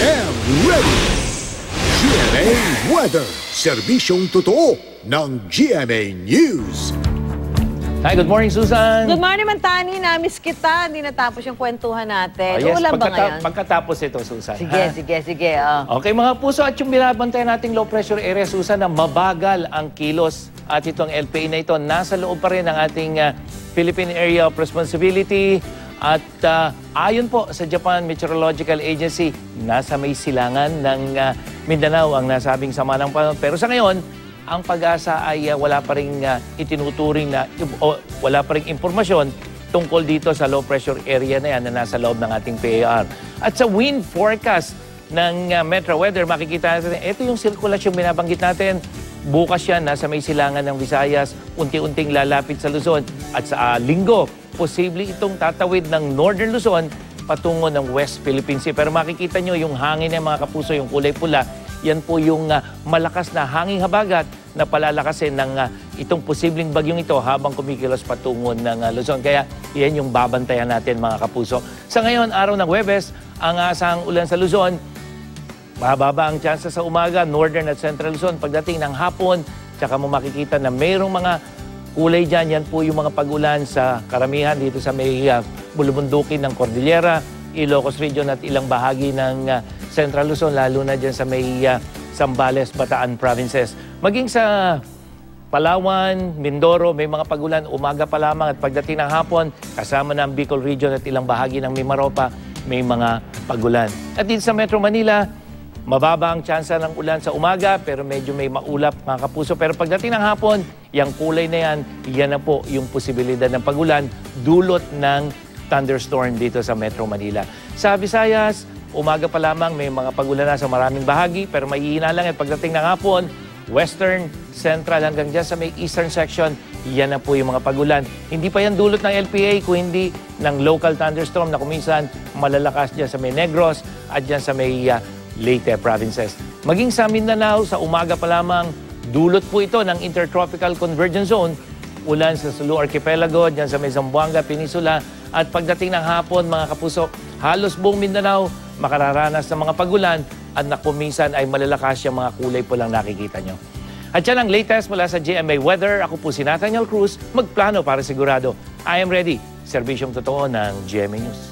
and ready! GMA Weather, serbisyong totoo ng GMA News. Hi, good morning, Susan. Good morning, Mantani. Namiss kita. Hindi natapos yung kwentuhan natin. Yes, Ulan ba ngayon? pagkatapos ito, Susan. Sige. Okay, mga puso, at yung binabantayan nating low pressure area, Susan, na mabagal ang kilos. At itong LPA na ito, nasa loob pa rin ng ating Philippine Area of Responsibility. At ayon po sa Japan Meteorological Agency, nasa may silangan ng Mindanao ang nasabing sama ng panahon. Pero sa ngayon, ang pag-asa ay wala pa rin itinuturing na wala pa rin impormasyon tungkol dito sa low pressure area na yan na nasa loob ng ating PAR. At sa wind forecast ng Metro Weather, makikita natin, ito yung sirkulasyon binabanggit natin. Bukas yan, nasa may silangan ng Visayas, unti-unting lalapit sa Luzon. At sa linggo, posible itong tatawid ng Northern Luzon patungo ng West Philippine Sea. Pero makikita nyo yung hangin ng mga kapuso, yung kulay pula, yan po yung malakas na hanging habagat na palalakasin ng itong posibleng bagyong ito habang kumikilos patungo ng Luzon. Kaya yan yung babantayan natin, mga kapuso. Sa ngayon, araw ng Huwebes, ang asahang ulan sa Luzon, mababa ang tsansa sa umaga, Northern at Central Luzon. Pagdating ng hapon, tsaka mo makikita na mayroong mga kulay dyan. Yan po yung mga pag-ulan sa karamihan dito sa may bulubundukin ng Cordillera, Ilocos Region at ilang bahagi ng Central Luzon, lalo na dyan sa may Zambales, Bataan provinces. Maging sa Palawan, Mindoro, may mga pag-ulan umaga pa lamang at pagdating ng hapon, kasama ng Bicol Region at ilang bahagi ng Mimaropa, may mga pag-ulan. At dito sa Metro Manila, mababa ang tsansa ng ulan sa umaga pero medyo may maulap, mga kapuso. Pero pagdating ng hapon, yung kulay na yan na po yung posibilidad ng pag-ulan dulot ng thunderstorm dito sa Metro Manila. Sa Visayas, umaga pa lamang may mga pag-ulan na sa maraming bahagi pero mahihina lang at pagdating ng hapon, Western, Central hanggang dyan sa may Eastern section, yan na po yung mga pag-ulan. Hindi pa yan dulot ng LPA kung hindi ng local thunderstorm na kuminsan malalakas dyan sa may Negros at dyan sa may Leyte provinces. Maging sa Mindanao, sa umaga pa lamang, dulot po ito ng Intertropical Convergence Zone, ulan sa Sulu Archipelago, dyan sa may Zamboanga Peninsula, at pagdating ng hapon, mga kapuso, halos buong Mindanao makararanas ng mga pagulan at na kuminsan ay malalakas yung mga kulay po lang nakikita nyo. At yan ang latest mula sa GMA Weather. Ako po si Nathaniel Cruz, magplano para sigurado. I am ready. Serbisyong totoo ng GMA News.